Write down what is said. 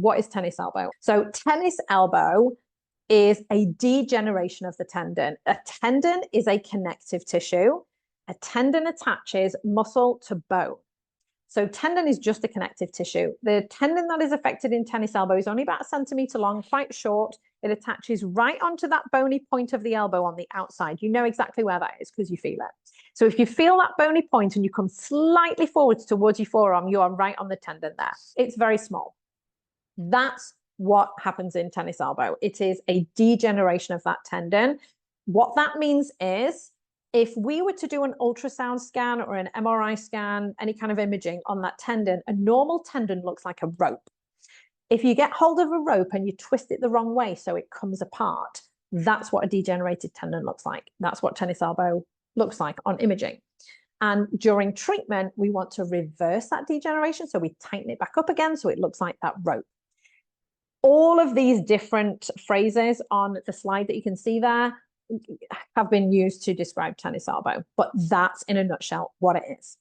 What is tennis elbow? So tennis elbow is a degeneration of the tendon. A tendon is a connective tissue. A tendon attaches muscle to bone. So tendon is just a connective tissue. The tendon that is affected in tennis elbow is only about 1 centimeter long, quite short. It attaches right onto that bony point of the elbow on the outside. You know exactly where that is because you feel it. So if you feel that bony point and you come slightly forwards towards your forearm, you are right on the tendon there. It's very small. That's what happens in tennis elbow. It is a degeneration of that tendon. What that means is if we were to do an ultrasound scan or an MRI scan, any kind of imaging on that tendon, a normal tendon looks like a rope. If you get hold of a rope and you twist it the wrong way so it comes apart, that's what a degenerated tendon looks like. That's what tennis elbow looks like on imaging. And during treatment, we want to reverse that degeneration. So we tighten it back up again so it looks like that rope. All of these different phrases on the slide that you can see there have been used to describe tennis elbow, but that's in a nutshell what it is.